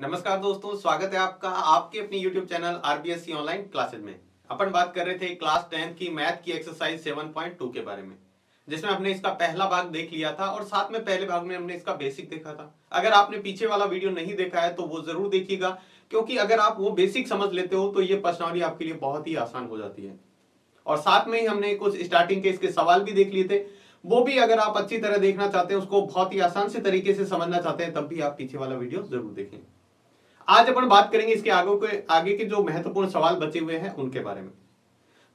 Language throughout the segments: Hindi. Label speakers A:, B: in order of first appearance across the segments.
A: नमस्कार दोस्तों, स्वागत है आपका आपके अपनी YouTube channel RBSC online classes में। अपन बात कर रहे थे क्लास 10 की मैथ की एक्सरसाइज 7.2 के बारे में, जिसमें हमने इसका पहला भाग देख लिया था और साथ में पहले भाग में हमने इसका बेसिक देखा था। अगर आपने पीछे वाला वीडियो नहीं देखा है तो वो जरूर देखिएगा, क्योंकि अगर आप वो बेसिक समझ लेते हो तो ये प्रश्नावली आपके लिए बहुत ही आसान हो जाती है। और साथ में ही हमने कुछ स्टार्टिंग के इसके सवाल भी देख लिए थे, वो भी अगर आप अच्छी तरह देखना चाहते हैं, उसको बहुत ही आसान से तरीके से समझना चाहते हैं, तब भी आप पीछे वाला वीडियो जरूर देखें। आज अपन बात करेंगे इसके आगे के जो महत्वपूर्ण सवाल बचे हुए हैं उनके बारे में।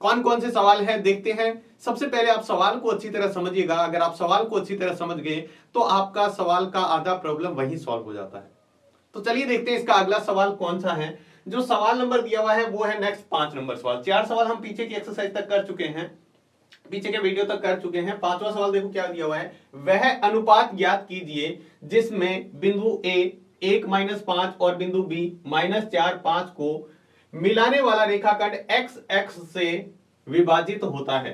A: कौन कौन से सवाल हैं देखते हैं। सबसे पहले आप सवाल को अच्छी तरह समझिएगा। अगर आप सवाल को अच्छी तरह समझ गए तो आपका सवाल का आधा प्रॉब्लम वहीं सॉल्व हो जाता है। तो चलिए देखते हैं इसका अगला सवाल कौन सा है। जो सवाल नंबर दिया हुआ है वो है नेक्स्ट 5 नंबर सवाल। 4 सवाल हम पीछे की एक्सरसाइज तक कर चुके हैं, पीछे के वीडियो तक कर चुके हैं। 5वां सवाल देखो क्या दिया हुआ है। वह अनुपात ज्ञात कीजिए जिसमें बिंदु ए 1-5 और बिंदु बी -4-5 को मिलाने वाला रेखाखंड एक्स एक्स से विभाजित होता है।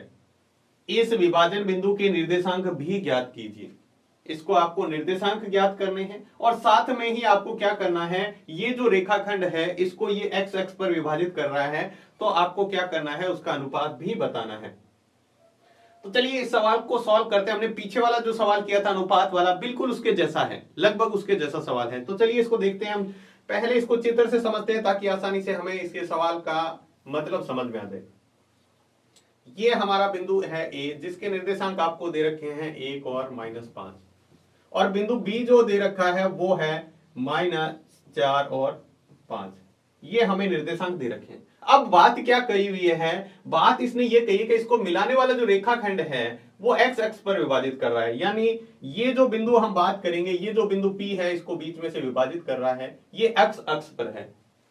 A: इस विभाजन बिंदु के निर्देशांक भी ज्ञात कीजिए। इसको आपको निर्देशांक ज्ञात करने हैं और साथ में ही आपको क्या करना है, ये जो रेखाखंड है इसको ये एक्स एक्स पर विभाजित कर रहा है, तो आपको क्या करना है, उसका अनुपात भी बताना है। तो चलिए इस सवाल को सॉल्व करते हैं। हमने पीछे वाला जो सवाल किया था अनुपात वाला, बिल्कुल उसके जैसा है, लगभग उसके जैसा सवाल है। तो चलिए इसको देखते हैं। हम पहले इसको चित्र से समझते हैं ताकि आसानी से हमें इसके सवाल का मतलब समझ में आ जाए। ये हमारा बिंदु है ए, जिसके निर्देशांक आपको दे रखे हैं 1 और -5, और बिंदु बी जो दे रखा है वो है -4 और 5। ये हमें निर्देशांक दे रखे हैं। अब बात क्या कही हुई है, बात इसने ये कही कि इसको मिलाने वाला जो रेखाखंड है वो एक्स एक्स पर विभाजित कर रहा है। यानी ये जो बिंदु हम बात करेंगे, ये जो बिंदु P है इसको बीच में से विभाजित कर रहा है, ये एक्स अक्ष पर है,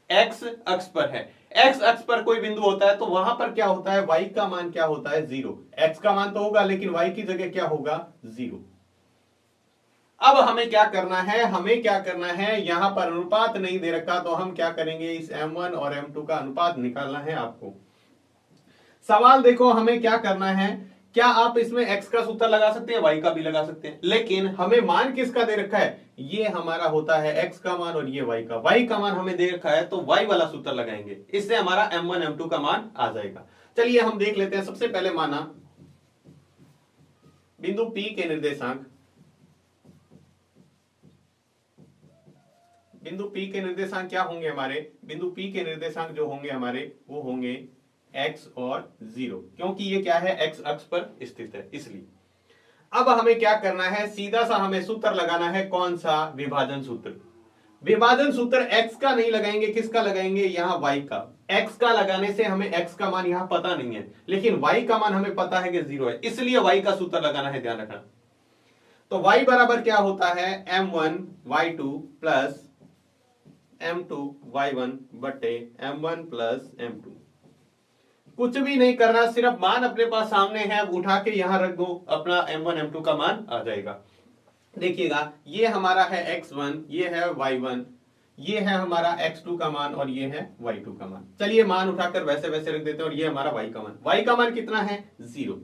A: एक्स अक्ष पर है। एक्स अक्ष पर कोई बिंदु होता है तो वहां पर क्या होता है, y का मान क्या होता है, 0। एक्स का मान तो होगा लेकिन y की जगह क्या होगा, 0। अब हमें क्या करना है, यहां पर अनुपात नहीं दे रखा, तो हम क्या करेंगे, इस m1 और m2 का अनुपात निकालना है आपको। सवाल देखो हमें क्या करना है, क्या आप इसमें x का सूत्र लगा सकते हैं, y का भी लगा सकते हैं, लेकिन हमें मान किसका दे रखा है, ये हमारा होता है x का मान और ये y का मान हमें दे रखा है, तो y वाला सूत्र लगाएंगे। इससे हमारा m1 m2 का मान आ जाएगा। चलिए हम देख लेते हैं। सबसे पहले माना बिंदु P के निर्देशांक, बिंदु P के निर्देशांक क्या होंगे हमारे, बिंदु P के निर्देशांक जो होंगे हमारे वो होंगे x और 0, क्योंकि ये क्या है, x अक्ष पर स्थित है इसलिए। अब हमें क्या करना है, सीधा सा हमें सूत्र लगाना है। कौन सा, विभाजन सूत्र। विभाजन सूत्र x का नहीं लगाएंगे, किसका लगाएंगे, यहां y का। x का लगाने से हमें x का मान यहां पता नहीं है, लेकिन y का मान हमें पता है कि 0 है, इसलिए y का सूत्र लगाना है, ध्यान रखना। तो y बराबर क्या होता है, m1 y2 plus m2 y1 बटे m1 प्लस m2। कुछ भी नहीं करना, सिर्फ मान अपने पास सामने है, अब उठा के यहां रख दो, अपना m1 m2 का मान आ जाएगा। देखिएगा ये हमारा है x1, ये है y1, ये है हमारा x2 का मान और ये है y2 का मान। चलिए मान उठाकर वैसे वैसे रख देते हैं, और ये हमारा y का मान, y का मान कितना है, 0।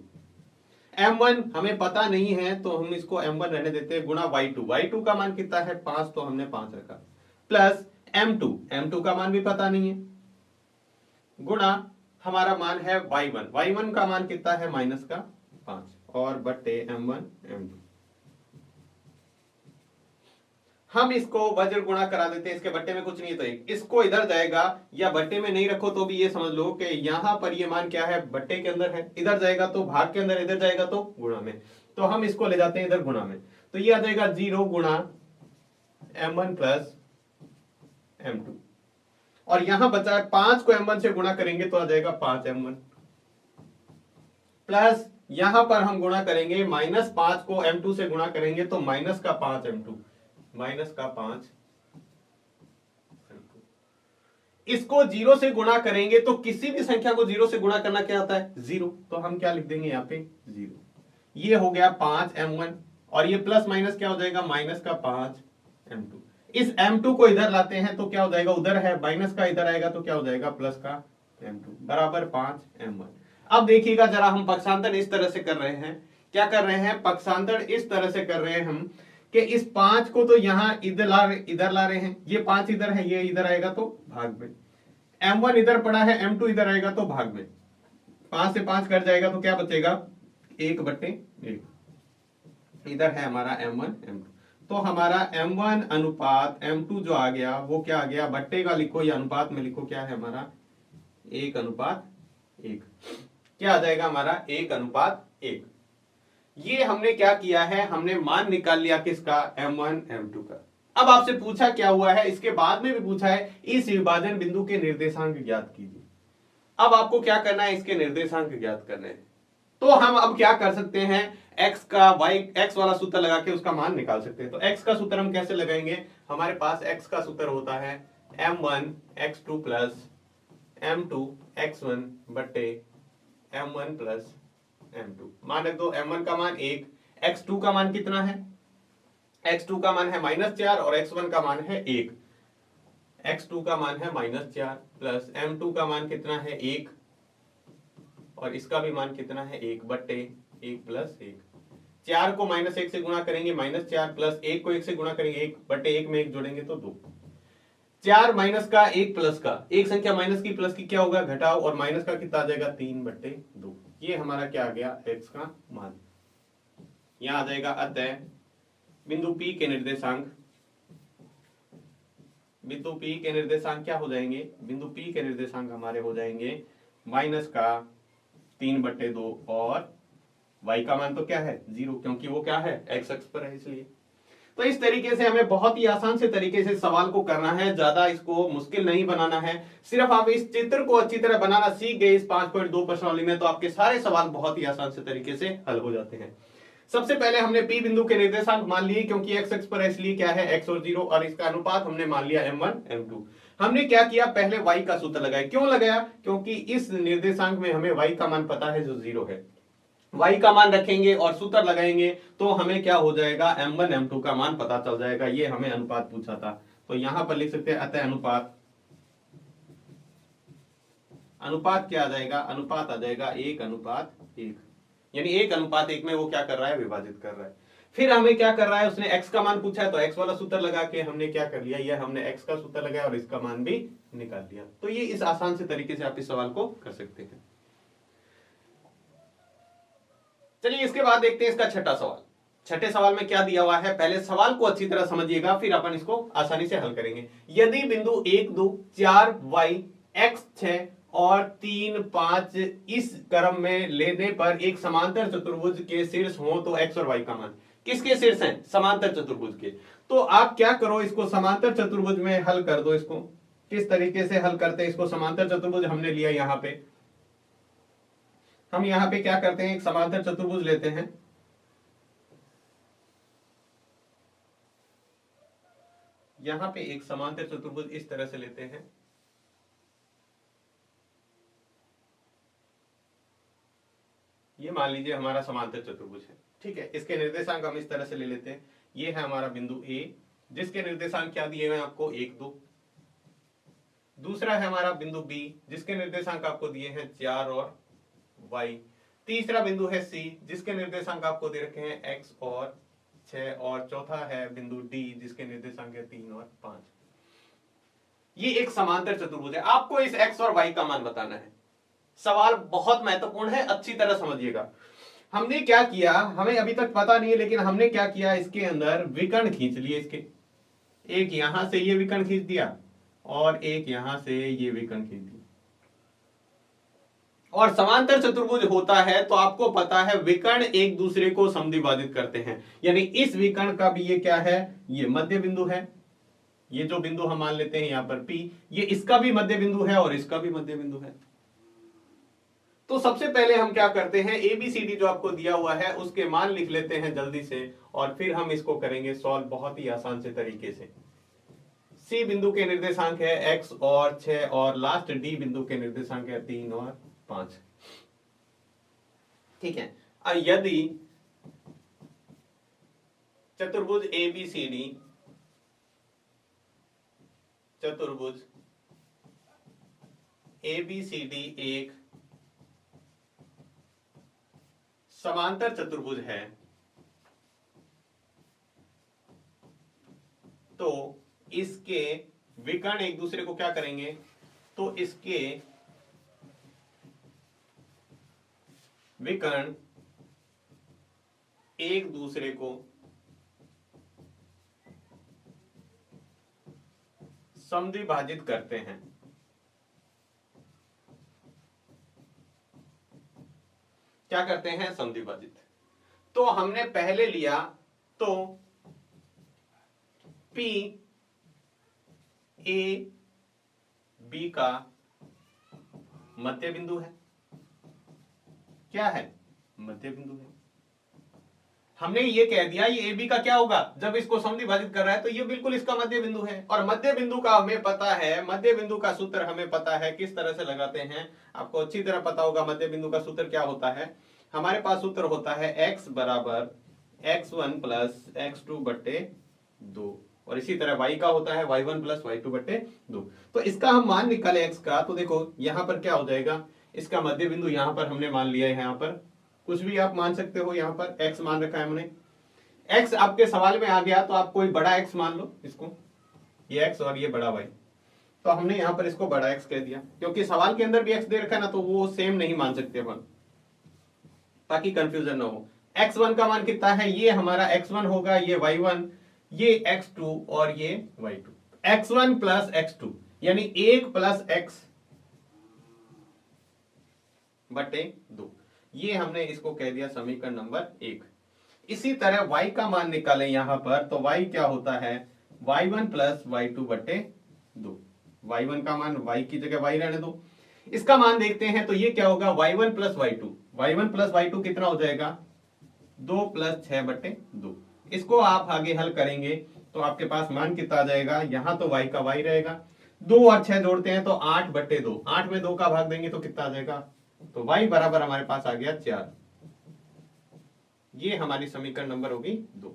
A: m1 हमें पता नहीं है तो हम इसको m1 रहने देते हैं, गुणा y2 का मान कितना है, 5, तो हमने 5 रखा, प्लस m2 का मान भी पता नहीं है, गुणा हमारा मान है y1 का मान कितना है, -5, और बट्टे m1 m2। हम इसको वज्र गुणा करा देते हैं, इसके बट्टे में कुछ नहीं है तो एक, इसको इधर जाएगा, या बट्टे में नहीं रखो तो भी ये समझ लो कि यहां पर ये मान क्या है, बट्टे के अंदर है, इधर जाएगा तो भाग के अंदर, इधर जाएगा तो गुणा में, तो हम इसको ले जाते हैं इधर गुणा में, तो ये आ जाएगा 0 गुणा m1 प्लस m2, और यहां बचा है 5 को m1 से गुणा करेंगे तो आ जाएगा 5m1, प्लस यहां पर हम गुणा करेंगे, -5 को m2 से गुणा करेंगे तो माइनस का 5m2, माइनस का 5। इसको 0 से गुणा करेंगे तो किसी भी संख्या को 0 से गुणा करना क्या होता है, 0, तो हम क्या लिख देंगे यहाँ पे, 0। ये हो गया 5m1, और ये प्लस माइनस क्या हो जाएगा, माइनस का 5m2। इस m2 को इधर लाते हैं तो क्या हो जाएगा, उधर है माइनस का, इधर आएगा तो क्या हो जाएगा, प्लस का m2 बराबर 5m1। अब देखिएगा जरा, हम पक्षांतर इस तरह से कर रहे हैं, क्या कर रहे हैं, पक्षांतर इस तरह से कर रहे हैं हम कि इस 5 को तो यहां इधर ला रहे हैं, ये 5 इधर है, ये इधर आएगा तो भाग में, m1 इधर पड़ा है, m2 इधर आएगा तो भाग में, 5 से 5 कट जाएगा तो क्या बचेगा 1/1, इधर है हमारा m1 m2, तो हमारा m1 अनुपात m2 जो आ गया वो क्या आ गया, बट्टे का लिखो या अनुपात में लिखो, क्या है हमारा 1:1, क्या आ जाएगा हमारा 1:1। ये हमने क्या किया है, हमने मान निकाल लिया किसका, m1 m2 का। अब आपसे पूछा क्या हुआ है, इसके बाद में भी पूछा है इस विभाजन बिंदु के निर्देशांक ज्ञात कीजिए। अब आपको क्या करना है, इसके निर्देशांक ज्ञात करने हैं। तो हम अब क्या कर सकते हैं, x वाला सूत्र लगा के उसका मान निकाल सकते हैं। तो x का सूत्र हम कैसे लगाएंगे, हमारे पास x का सूत्र होता है m1 x2 plus m2 x1 बट्टे m1 प्लस m2। मान रख दो, m1 का मान 1, x2 का मान कितना है, x2 का मान है -4 और x1 का मान है 1। x2 का मान है -4 प्लस m2 का मान कितना है 1 और इसका भी मान कितना है 1 बट्टे 1 प्लस 1। 4 को -1 से गुणा करेंगे -4 प्लस 1 को 1 से गुणा करेंगे 1 बट्टे 1 में 1 जोड़ेंगे तो 2। 4 माइनस का 1 प्लस का, एक संख्या माइनस की प्लस की क्या होगा घटाओ, और माइनस का कितना आ जाएगा 3/2। ये हमारा क्या आ गया x का मान। यहां आ जाएगा अतः बिंदु P के निर्देशांक, बिंदु P के निर्देशांक क्या हो जाएंगे, बिंदु P के निर्देशांक हमारे हो जाएंगे माइनस का 3/2 और y का मान तो क्या है 0, क्योंकि वो क्या है x अक्ष पर है इसलिए। तो इस तरीके से हमें बहुत ही आसान से तरीके से सवाल को करना है, ज्यादा इसको मुश्किल नहीं बनाना है। सिर्फ आप इस चित्र को अच्छी तरह बनाना सीख गए इस 5.2 प्रश्नावली में, तो आपके सारे सवाल बहुत ही आसान से तरीके से हल हो जाते हैं। सबसे पहले हमने P बिंदु के निर्देशांक मान लिए, क्योंकि x अक्ष पर है इसलिए क्या है x और 0, और इसका अनुपात हमने मान लिया m1 m2। हमने क्या किया, पहले y का सूत्र लगाया। क्यों लगाया, क्योंकि इस निर्देशांक में हमें y का मान पता है जो 0 है। y का मान रखेंगे और सूत्र लगाएंगे तो हमें क्या हो जाएगा, m1 m2 का मान पता चल जाएगा। ये हमें अनुपात पूछा था, तो यहां पर लिख सकते हैं अतः अनुपात क्या आ जाएगा, अनुपात आ जाएगा 1:1, यानी 1:1 में वो क्या कर रहा है, विभाजित कर रहा है। फिर हमें क्या कर रहा है, उसने x का मान पूछा है तो x वाला सूत्र लगा के हमने क्या कर लिया, ये हमने x का सूत्र लगाया और इसका मान भी निकाल लिया। तो ये इस आसान से तरीके से आप इस सवाल को कर सकते हैं। चलिए इसके बाद देखते हैं इसका छठा सवाल। छठे सवाल में क्या दिया हुआ है, पहले सवाल को अच्छी तरह समझिएगा फिर अपन इसको आसानी से हल करेंगे। यदि बिंदु 1 2 4 y x 6 और 3 5 इस क्रम में लेने पर एक समांतर चतुर्भुज के शीर्ष हो तो x और y का मान, किसके शीर्ष हैं, समांतर चतुर्भुज के। तो आप क्या करो, इसको समांतर चतुर्भुज में हल कर दो। इसको किस तरीके से हल करते हैं, इसको समांतर चतुर्भुज हमने लिया, यहां पे हम यहां पे क्या करते हैं, एक समांतर चतुर्भुज लेते हैं। यहां पे एक समांतर चतुर्भुज इस तरह से लेते हैं। ये मान लीजिए हमारा समांतर चतुर्भुज है, ठीक है। इसके निर्देशांक हम इस तरह से ले लेते हैं। ये है हमारा बिंदु A, जिसके निर्देशांक क्या दिए हुए हैं आपको 1 2। दूसरा है हमारा बिंदु B, जिसके निर्देशांक आपको दिए हैं 4 और y। तीसरा बिंदु है C, जिसके निर्देशांक आपको दे रखे हैं x और 6, और चौथा है बिंदु D, जिसके निर्देशांक है 3 और 5। ये एक समांतर चतुर्भुज है, आपको इस x और y का मान बताना है। सवाल बहुत महत्वपूर्ण है, अच्छी तरह समझिएगा। हमने क्या किया, हमें अभी तक पता नहीं है, लेकिन हमने क्या किया, इसके अंदर विकर्ण खींच लिए। इसके एक यहां से ये विकर्ण खींच दिया और एक यहां से ये विकर्ण खींच दिया। और समांतर चतुर्भुज होता है तो आपको पता है विकर्ण एक दूसरे को समद्विभाजित करते हैं, यानी इस विकर्ण का भी ये क्या है, ये मध्य बिंदु है। ये जो बिंदु हम मान लेते हैं यहां पर P, ये इसका भी मध्य बिंदु है और इसका भी मध्य बिंदु है। तो सबसे पहले हम क्या करते हैं, ABCD जो आपको दिया हुआ है उसके मान लिख लेते हैं जल्दी से, और फिर हम इसको करेंगे सॉल्व बहुत ही आसान से तरीके से। C बिंदु के निर्देशांक है x और 6, और लास्ट D बिंदु के निर्देशांक है 3 और 5, ठीक है। यदि चतुर्भुज ABCD, चतुर्भुज ABCD एक समांतर चतुर्भुज है, तो इसके विकर्ण एक दूसरे को क्या करेंगे, तो इसके विकर्ण एक दूसरे को समद्विभाजित करते हैं। क्या करते हैं, समद्विभाजित। तो हमने पहले लिया तो P A B का मध्य बिंदु है। क्या है, मध्य बिंदु है। हमने ये कह दिया ये AB का क्या होगा, जब इसको समद्विभाजित कर रहा है तो ये बिल्कुल इसका मध्य बिंदु है। और मध्य बिंदु का हमें पता है, मध्य बिंदु का सूत्र हमें पता है किस तरह से लगाते हैं, आपको अच्छी तरह पता होगा। मध्य बिंदु का सूत्र क्या होता है, हमारे पास सूत्र होता है x बराबर x1 प्लस x2 बट्टे 2, और इसी तरह y का होता है y1 प्लस y2 बट्टे 2। तो इसका हम मान निकाले x का, तो देखो यहां पर क्या हो जाएगा, इसका मध्य बिंदु यहां पर हमने मान लिया है। यहां पर कुछ भी आप मान सकते हो, यहां पर x मान रखा है हमने। x आपके सवाल में आ गया तो आप कोई बड़ा x मान लो, इसको ये x और ये बड़ा y, तो हमने यहां पर इसको बड़ा x कह दिया, क्योंकि सवाल के अंदर भी x दे रखा है ना, तो वो सेम नहीं मान सकते अपन, ताकि कंफ्यूजन ना हो। x1 का मान कितना है, ये हमारा x1 होगा, ये y1, ये x2 और ये y2। x1 प्लस x2 यानी 1 प्लस x बटे 2, ये हमने इसको कह दिया समीकरण नंबर 1। इसी तरह y का मान निकालें यहां पर, तो y क्या होता है, y1 प्लस y2 बटे 2। y1 का मान y की जगह y रहने दो, इसका मान देखते हैं तो ये क्या होगा, y1 plus y2, y1 plus y2 कितना हो जाएगा, 2 प्लस 6 बटे 2। इसको आप आगे हल करेंगे तो आपके पास मान कितना आ जाएगा, यहां तो y का y रहेगा, 2 और 6 जोड़ते हैं तो 8 बटे 2, 8 में 2 का भाग देंगे तो कितना आ जाएगा, तो y बराबर हमारे पास आ गया 4। ये हमारी समीकरण नंबर होगी 2।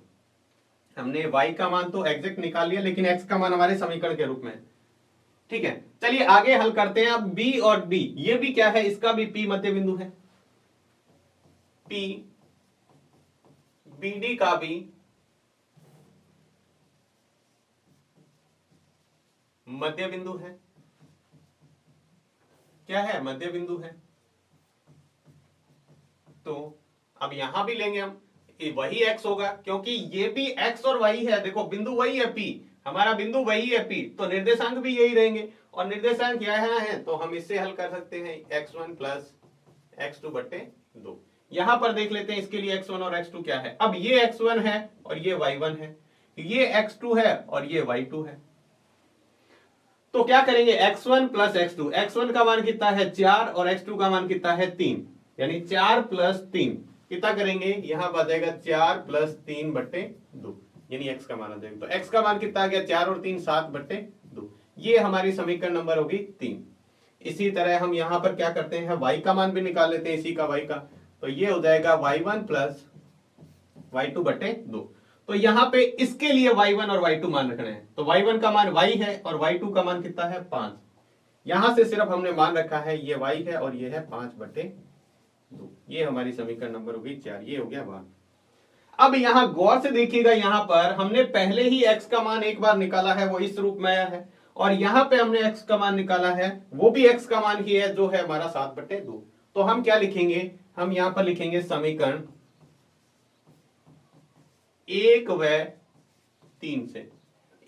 A: हमने y का मान तो एग्जैक्ट निकाल लिया, लेकिन x का मान हमारे समीकरण के रूप में। ठीक है, चलिए आगे हल करते हैं। अब b और d, ये भी क्या है, इसका भी p मध्य बिंदु है। p BD का भी मध्य बिंदु है। क्या है, मध्य बिंदु है। तो अब यहां भी लेंगे हम, वही x होगा, क्योंकि ये भी x और y है। देखो बिंदु वही है P, हमारा बिंदु वही है P, तो निर्देशांक भी यही रहेंगे, और निर्देशांक यहाँ है तो हम इससे हल कर सकते हैं x1 प्लस x2 बटे 2। यहां पर देख लेते हैं इसके लिए x1 और x2 क्या है। अब ये x1 है और ये y1 है, ये x2 है और ये y2 है। तो क्या करेंगे, x1 प्लस x2, x1 का मान कितना है 4 और x2 का मान कितना है 3, यानी 4 प्लस 3 कितना करेंगे, यहां आ जाएगा 4 प्लस 3 बटे 2, यानी x का मान आ जाएगा। तो x का मान कितना आ गया, 4 और 3 7 बटे 2। ये हमारी समीकरण नंबर होगी 3। इसी तरह हम यहां पर क्या करते हैं, y का मान भी निकाल लेते हैं, इसी का y का, तो ये हो जाएगा y1 प्लस y2 बटे 2। तो यहां पे इसके लिए y1 और y2 मान रखने हैं, तो y1 का मान y है और y2 का मान कितना है 5। यहां से सिर्फ हमने मान रखा है ये y है और ये है 5 बटे 2। ये हमारी समीकरण नंबर होगी 4। ये हो गया मान। अब यहां गौर से देखिएगा, यहां पर हमने पहले ही x का मान एक बार निकाला है, वो इस रूप में आया है, और यहां पे हमने x का मान निकाला है, वो भी x का मान ही है, जो है हमारा 7 बटे 2। तो हम क्या लिखेंगे, हम यहां पर लिखेंगे समीकरण 1 व 3 से।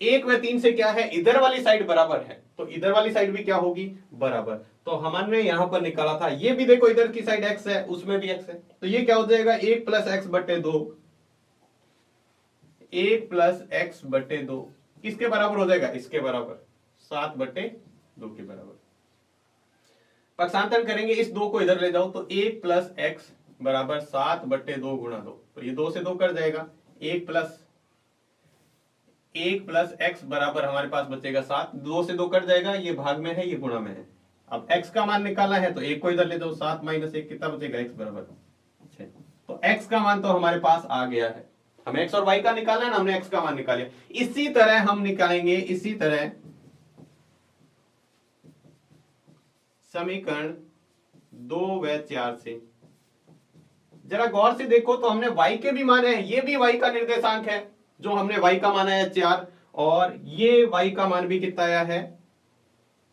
A: 1 व 3 से क्या है, इधर वाली साइड बराबर है, तो इधर वाली साइड भी क्या होगी, बराबर। तो हमने यहां पर निकाला था, ये भी देखो इधर की साइड x है, उसमें भी x है, तो ये क्या हो जाएगा 1 प्लस x बटे 2, 1 प्लस x बटे 2 किसके बराबर हो जाएगा, इसके बराबर, 7 बटे 2 के बराबर। पक्षांतरण करेंगे, इस 2 को इधर ले जाओ, तो 1 प्लस x बराबर 7 बटे 2 गुणा 2, तो ये 2 से 2 कर जाएगा, 1 प्लस x बराबर हमारे पास बचेगा 7, 2 से 2 कट जाएगा, ये भाग में है ये गुणा में है। अब x का मान निकाला है तो 1 को इधर ले जाओ, 7 माइनस 1 कितना बचेगा, x बराबर 6। तो x का मान तो हमारे पास आ गया है, हमें x और y का निकालना है ना, हमने x का मान निकाल लिया। इसी तरह हम निकालेंगे, इसी तरह समीकरण 2 व 4 से। जरा गौर से देखो तो हमने y के भी माने हैं, ये भी y का निर्देशांक है, जो हमने y का माना है 4, और ये y का मान भी कितना आया है,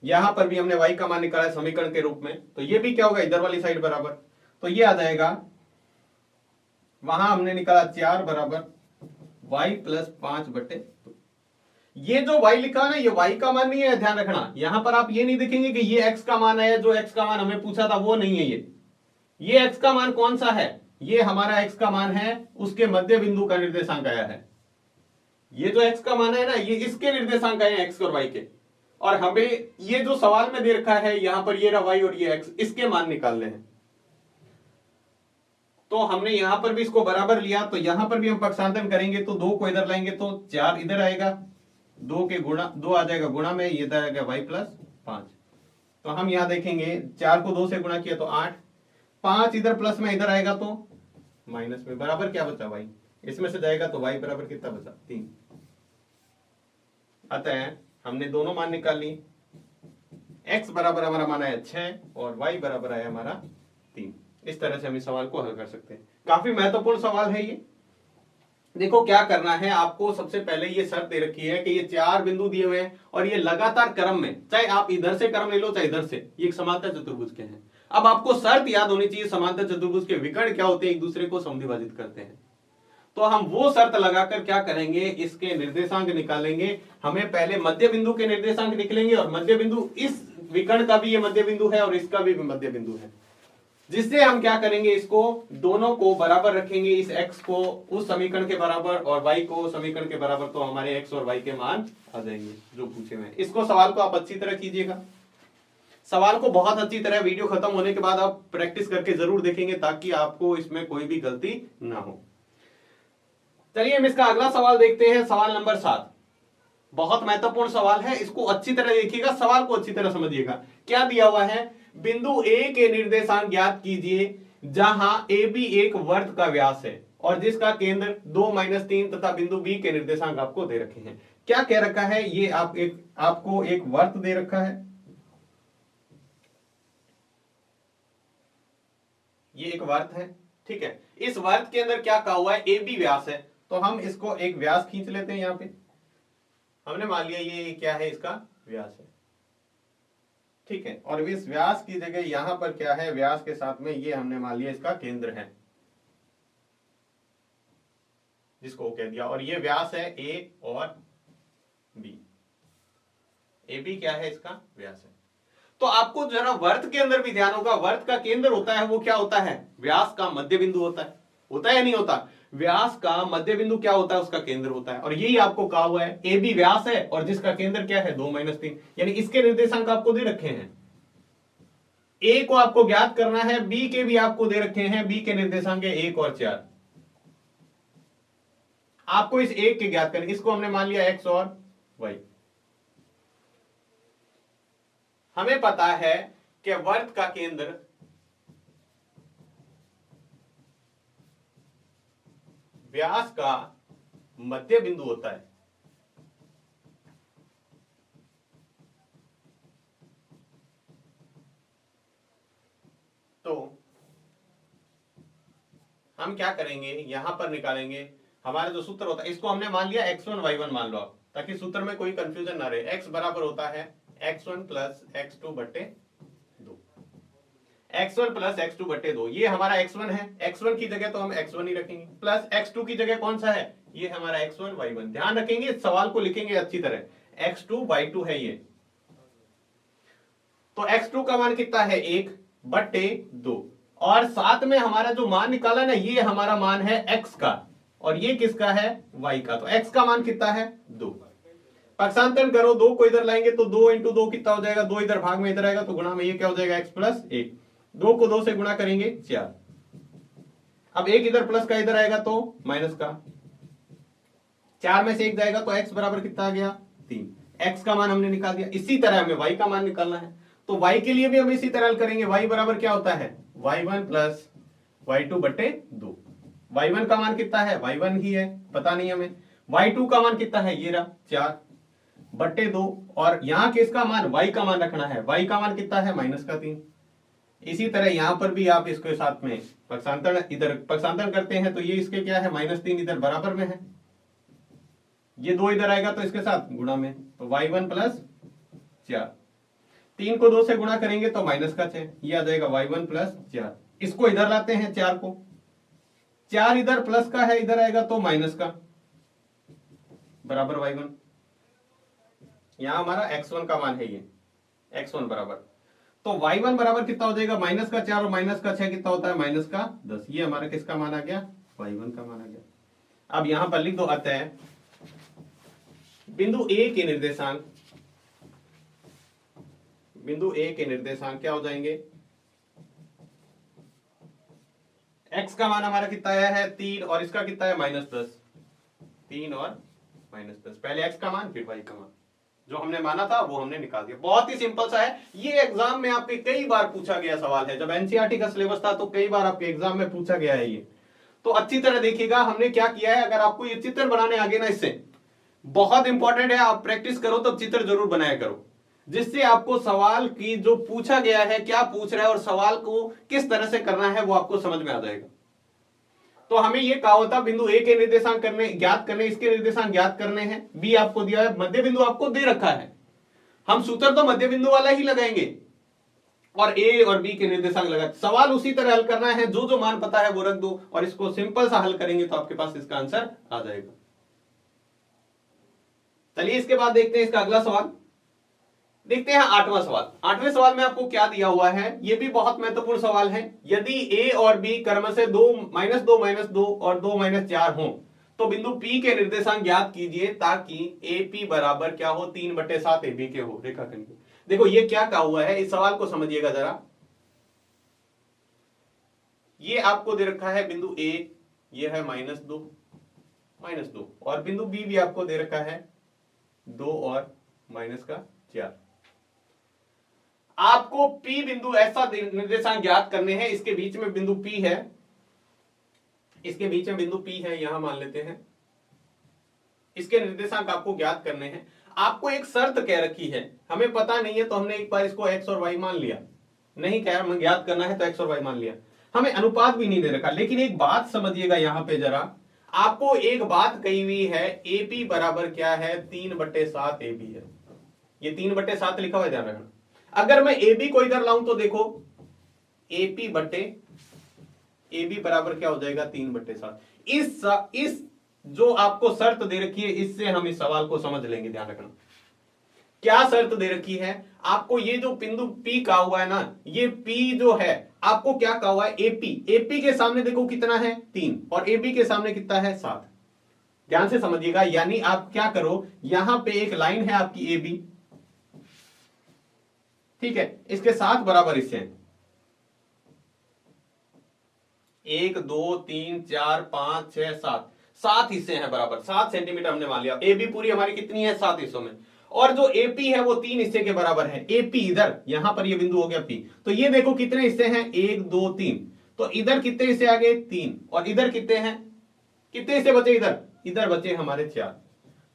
A: यहां पर भी हमने y का मान निकाला है समीकरण के रूप में, तो ये भी क्या होगा इधर वाली साइड बराबर, तो ये आ जाएगा, वहां हमने निकाला 4 बराबर y प्लस 5/2। ये जो y लिखा है ना, ये y का मान नहीं है, ध्यान रखना। यहां पर आप ये नहीं देखेंगे कि ये x का मान है, जो x का मान हमें पूछा था वो नहीं है। ये x का मान कौन सा है, ये हमारा x का मान है, उसके मध्य बिंदु का निर्देशांक आया है। ये जो x का मान है ना, ये इसके निर्देशांक आए हैं x और y के, और हमें ये जो सवाल में दे रखा है यहां पर ये रहा y और ये x, इसके मान निकालने हैं। तो हमने यहां पर भी इसको बराबर लिया, तो यहां पर भी हम पक्षांतरण करेंगे तो 2 को इधर लाएंगे तो 4 इधर आएगा, 2 के गुणा 2 आ जाएगा गुणा में, ये इधर आएगा y प्लस 5। तो हम यहां देखेंगे 4 को 2 से गुणा किया तो 8, 5 इधर प्लस में इधर आएगा तो माइनस में, बराबर क्या बचा y, इसमें से जाएगा तो y बराबर कितना बचा 3। अतः हमने दोनों मान निकाल ली, x बराबर हमारा मान आया 6 और y बराबर आया हमारा 3। इस तरह से हम इस सवाल को हल कर सकते हैं। काफी महत्वपूर्ण सवाल है ये। देखो क्या करना है आपको, सबसे पहले ये शर्त दे रखी है कि ये 4 बिंदु दिए हुए हैं और ये लगातार क्रम में, चाहे आप इधर से क्रम ले लो चाहे इधर से, ये एक समांतर चतुर्भुज के हैं। अब आपको शर्त याद होनी चाहिए, समांतर चतुर्भुज के विकर्ण क्या होते हैं, एक दूसरे को समद्विभाजित करते हैं। तो हम वो शर्त लगाकर क्या करेंगे, इसके निर्देशांक निकालेंगे। हमें पहले मध्य बिंदु के निर्देशांक निकलेंगे, और मध्य बिंदु इस विकर्ण का भी ये मध्य बिंदु है और इसका भी मध्य बिंदु है, जिससे हम क्या करेंगे, इसको दोनों को बराबर रखेंगे, इस x को उस समीकरण के बराबर और y को समीकरण के बराबर, तो हमारे x और y के मान आ जाएंगे जो पूछे हुए। इसको सवाल को आप अच्छी तरह कीजिएगा, सवाल को बहुत अच्छी तरह वीडियो खत्म होने के बाद आप प्रैक्टिस करके जरूर देखेंगे, ताकि आपको इसमें कोई भी गलती ना हो। चलिए हम इसका अगला सवाल देखते हैं, सवाल नंबर 7। बहुत महत्वपूर्ण सवाल है, इसको अच्छी तरह देखिएगा, सवाल को अच्छी तरह समझिएगा। क्या दिया हुआ है, बिंदु ए के निर्देशांक ज्ञात कीजिए जहां ए बी एक वर्त का व्यास है और जिसका केंद्र 2-3 तथा बिंदु बी के निर्देशांक आपको दे रखे हैं। क्या कह रखा है, ये आपको एक वर्त दे रखा है, ये एक वर्त है, ठीक है। इस वर्त के अंदर क्या कहा हुआ है, ए बी व्यास है, तो हम इसको एक व्यास खींच लेते हैं। यहां पे हमने मान लिया ये क्या है, इसका व्यास है, ठीक है। और इस व्यास की जगह यहां पर क्या है, व्यास के साथ में ये हमने मान लिया इसका केंद्र है, जिसको कह दिया, और ये व्यास है ए और बी, ए बी क्या है, इसका व्यास है। तो आपको जरा वर्त के अंदर भी ध्यान होगा, वर्त का केंद्र होता है वो क्या होता है, व्यास का मध्य बिंदु होता है या नहीं होता, व्यास का मध्य बिंदु क्या होता है, उसका केंद्र होता है। और यही आपको कहा हुआ है, ए बी व्यास है और जिसका केंद्र क्या है 2-3, यानी इसके निर्देशांक आपको दे रखे हैं। ए को आपको ज्ञात करना है, बी के भी आपको दे रखे हैं, बी के निर्देशांक है 1 और 4। आपको इस एक के ज्ञात करने, इसको हमने मान लिया x और y। हमें पता है कि वर्त का केंद्र व्यास का मध्य बिंदु होता है। तो हम क्या करेंगे, यहां पर निकालेंगे हमारा जो सूत्र होता है, इसको हमने मान लिया x1 y1 मान लो आप, ताकि सूत्र में कोई कंफ्यूजन ना रहे। x बराबर होता है x1 plus x2/2, x1 plus x2/2। ये हमारा x1 है, x1 की जगह तो हम x1 ही रखेंगे, प्लस x2 की जगह कौन सा है, ये हमारा x1 y1। ध्यान रखेंगे, सवाल को लिखेंगे अच्छी तरह, x2 y2 है ये। तो x2 का मान कितना है, 1/2, और साथ में हमारा जो मान निकाला ना, ये हमारा मान है x का और ये किसका है, y का। तो x का मान कितना है, 2। पक्षांतरण करो, 2 को इधर लाएंगे तो 2 × 2 कितना हो जाएगा, 2 इधर भाग में इधर आएगा तो गुणा में ये क्या हो जाएगा, x + 1। 2 को 2 से गुणा करेंगे 4। अब 1 इधर प्लस का इधर आएगा तो माइनस का, 4 में से 1 जाएगा तो x बराबर कितना आ गया, 3। x का मान हमने निकाल दिया। इसी तरह हमें y का मान निकालना है, तो y के लिए भी हम इसी तरह करेंगे। y बराबर क्या होता है, y1 प्लस y2/2। y1 का मान कितना है, y1 ही है, पता नहीं हमें। y2 का मान कितना है, ये रहा 4/2, और यहां किसका मान, y का मान रखना है, y का मान कितना है, -3। इसी तरह यहां पर भी आप इसके साथ में पक्षांतरण, इधर पक्षांतरण करते हैं तो ये इसके क्या है, -3 इधर बराबर में है, ये 2 इधर आएगा तो इसके साथ गुणा में, तो y1 प्लस 4। 3 को 2 से गुणा करेंगे तो माइनस का 6, ये आ जाएगा y1 प्लस 4। इसको इधर लाते हैं 4 को, 4 इधर प्लस का है, इधर आएगा तो माइनस का, बराबर y1। यहां हमारा x1 का मान है ये, x1 बराबर, तो y1 बराबर कितना हो जाएगा, माइनस का 4 और माइनस का 6 कितना होता है, माइनस का 10। ये हमारा किसका मान आ गया, y1 का मान आ गया। अब यहां पर लिख दो, अतः बिंदु ए के निर्देशांक, बिंदु ए के निर्देशांक क्या हो जाएंगे, x का मान हमारा कितना आया है 3 और इसका कितना है -10, 3 और -10। पहले x का मान फिर y का मान, जो हमने माना था वो हमने निकाल दिया। बहुत ही सिंपल सा है ये, एग्जाम में आपके कई बार पूछा गया सवाल है। जब एनसीईआरटी का सिलेबस था तो कई बार आपके एग्जाम में पूछा गया है ये, तो अच्छी तरह देखिएगा हमने क्या किया है। अगर आपको ये चित्र बनाने आगे ना, इससे बहुत इंपॉर्टेंट है आप प्रैक्टिस करो तब चित्र जरूर बनाया करो, जिससे आपको सवाल की जो पूछा गया है क्या पूछ रहा है और सवाल को किस तरह से करना है वो आपको समझ में आ जाएगा। तो हमें ये कहा होता बिंदु ए के निर्देशांक करने ज्ञात करने, इसके निर्देशांक ज्ञात करने हैं, बी आपको दिया है, मध्य बिंदु आपको दे रखा है, हम सूत्र तो मध्य बिंदु वाला ही लगाएंगे और ए और बी के निर्देशांक लगा, सवाल उसी तरह हल करना है, जो जो मान पता है वो रख दो और इसको सिंपल सा हल करेंगे तो आपके पास इसका आंसर आ जाएगा। चलिए इसके बाद देखते हैं इसका अगला सवाल, देखते हैं 8वां सवाल। 8वें सवाल में आपको क्या दिया हुआ है, यह भी बहुत महत्वपूर्ण सवाल है। यदि ए और बी क्रमशः 2 -2 और 2 -4 हो तो बिंदु P के निर्देशांक ज्ञात कीजिए ताकि AP बराबर क्या हो, 3/7 AB के हो। रेखाखंड के देखो ये क्या कहा हुआ है, इस सवाल को समझिएगा जरा। ये आपको दे रखा है बिंदु A, ये है -2 और बिंदु B भी आपको दे रखा है 2 और -4। आपको P बिंदु ऐसा निर्देशांक ज्ञात करने हैं, इसके बीच में बिंदु P है, इसके बीच में बिंदु P है, यहां मान लेते हैं, इसके निर्देशांक आपको ज्ञात करने हैं। आपको एक शर्त कह रखी है, हमें पता नहीं है तो हमने एक बार इसको x और y मान लिया, नहीं कह हमें ज्ञात करना है तो x और y मान लिया, हमें अनुपात भी नहीं दे रखा। लेकिन एक बात समझिएगा यहां पे जरा, आपको एक बात कही हुई है AP बराबर क्या है, 3/7 AB है, ये 3/7 लिखा हुआ है, ध्यान रखना। अगर मैं AB को इधर लाऊं तो देखो AP बटे AB बराबर क्या हो जाएगा, 3/7। इस जो आपको शर्त दे रखी है इससे हम इस सवाल को समझ लेंगे, ध्यान रखना। क्या शर्त दे रखी है आपको, ये जो बिंदु P कहा हुआ है ना, ये P जो है आपको क्या कहा हुआ है, AP के सामने देखो कितना है 3 और AB के सामने कितना है 7। ध्यान से समझिएगा, यानी आप क्या करो, यहां पे एक लाइन है आपकी AB, ठीक है, इसके 7 बराबर हिस्से हैं, 1 2 3 4 5 6 7 हिस्से हैं बराबर, 7 सेंटीमीटर हमने मान लिया। ए बी पूरी हमारी कितनी है, 7 हिस्सों में, और जो एपी है वो 3 हिस्से के बराबर है। एपी इधर, यहां पर ये बिंदु हो गया पी, तो ये देखो कितने हिस्से हैं, 1 2 3, तो इधर कितने हिस्से आ गए 3, और इधर कितने हैं, कितने हिस्से बचे, इधर बचे हमारे 4।